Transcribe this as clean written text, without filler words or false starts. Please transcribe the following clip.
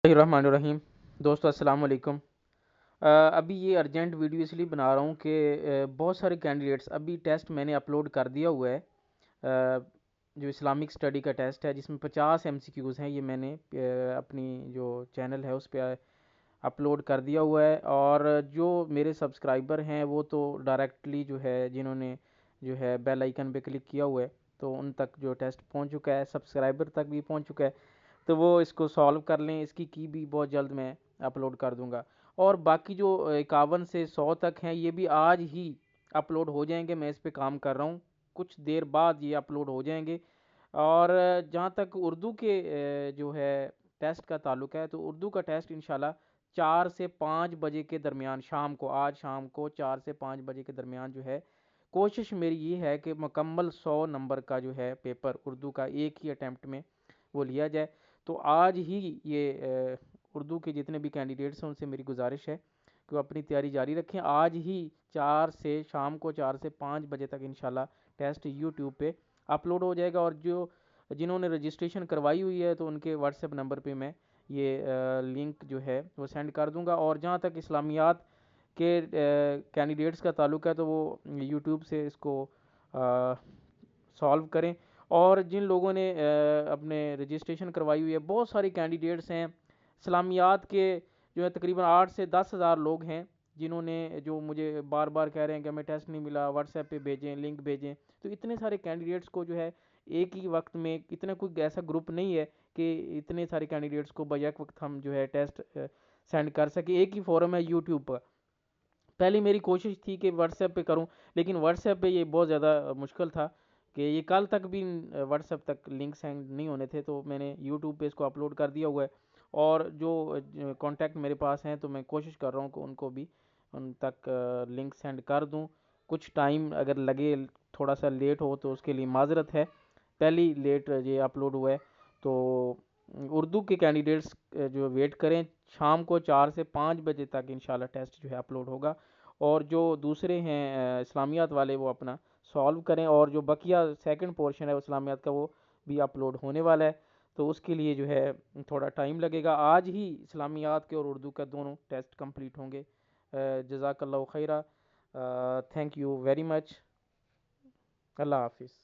الرحمن الرحیم۔ دوستو السلام علیکم۔ ابھی یہ ارجنٹ ویڈیو اس لیے بنا رہا ہوں کہ بہت سارے کینڈیڈیٹس ابھی ٹیسٹ میں نے اپلوڈ کر دیا ہوا ہے، جو اسلامک اسٹڈی کا ٹیسٹ ہے جس میں 50 MCQs ہیں۔ یہ میں نے اپنی جو چینل ہے اس پہ اپلوڈ کر دیا ہوا ہے، اور جو میرے سبسکرائبر ہیں وہ تو ڈائریکٹلی جو ہے جنہوں نے جو ہے بیل آئیکن پہ کلک کیا ہوا ہے تو ان تک جو ٹیسٹ پہنچ چکا ہے، سبسکرائبر تک بھی پہنچ چکا ہے، تو وہ اس کو سالو کر لیں۔ اس کی بھی بہت جلد میں اپلوڈ کر دوں گا، اور باقی جو 51 سے 100 تک ہیں یہ بھی آج ہی اپلوڈ ہو جائیں گے۔ میں اس پہ کام کر رہا ہوں، کچھ دیر بعد یہ اپلوڈ ہو جائیں گے۔ اور جہاں تک اردو کے جو ہے ٹیسٹ کا تعلق ہے، تو اردو کا ٹیسٹ انشاءاللہ 4 سے 5 بجے کے درمیان شام کو، آج شام کو 4 سے 5 بجے کے درمیان جو ہے کوشش میری یہ ہے کہ مکمل 100 نمبر کا جو ہے پیپر اردو کا ایک ہی اٹیمپٹ میں وہ لیا جائے۔ تو آج ہی یہ اردو کے جتنے بھی کینڈیڈیٹس ہیں ان سے میری گزارش ہے کہ وہ اپنی تیاری جاری رکھیں۔ آج ہی شام کو 4 سے 5 بجے تک انشاءاللہ ٹیسٹ یوٹیوب پہ اپلوڈ ہو جائے گا، اور جنہوں نے رجسٹریشن کروائی ہوئی ہے تو ان کے واٹس ایپ نمبر پہ میں یہ لنک جو ہے وہ سینڈ کر دوں گا۔ اور جہاں تک اسلامیات کے کینڈیڈیٹس کا تعلق ہے تو وہ یوٹیوب سے اس کو سالو کریں۔ اور جن لوگوں نے اپنے رجسٹریشن کروائی ہوئی ہے، بہت سارے کینڈیڈیٹس ہیں اسلامیات کے، جو ہے تقریباً 8 سے 10 ہزار لوگ ہیں جنہوں نے جو مجھے بار بار کہہ رہے ہیں کہ ہمیں ٹیسٹ نہیں ملا، واٹس ایپ پہ بھیجیں، لنک بھیجیں۔ تو اتنے سارے کینڈیڈیٹس کو جو ہے ایک ہی وقت میں، اتنا کوئی ایسا گروپ نہیں ہے کہ اتنے سارے کینڈیڈیٹس کو بیک وقت ہم جو ہے ٹیسٹ سینڈ کر سکیں۔ ایک ہی فورم ہے یوٹیوب پر۔ پہلے میری کوشش تھی کہ واٹس ایپ پہ کروں، لیکن واٹس ایپ پہ یہ بہت زیادہ مشکل تھا کہ یہ کل تک بھی واٹس ایپ تک لنک سینڈ نہیں ہونے تھے، تو میں نے یوٹیوب پہ اس کو اپلوڈ کر دیا ہوا ہے۔ اور جو کانٹیکٹ میرے پاس ہیں تو میں کوشش کر رہا ہوں کہ ان کو بھی ان تک لنک سینڈ کر دوں۔ کچھ ٹائم اگر لگے، تھوڑا سا لیٹ ہو تو اس کے لیے معذرت ہے، پہلی لیٹ یہ اپلوڈ ہوا ہے۔ تو اردو کے کینڈیڈیٹس جو ویٹ کریں، شام کو 4 سے 5 بجے تک انشاءاللہ ٹیسٹ جو ہے اپلوڈ ہوگا، اور جو دوسرے ہیں اسلامیات والے وہ اپنا سالو کریں، اور جو بقیہ سیکنڈ پورشن ہے اسلامیات کا وہ بھی اپلوڈ ہونے والا ہے، تو اس کے لیے جو ہے تھوڑا ٹائم لگے گا۔ آج ہی اسلامیات کے اور اردو کا دونوں ٹیسٹ کمپلیٹ ہوں گے۔ جزاک اللہ خیرہ، تھینک یو ویری مچ، اللہ حافظ۔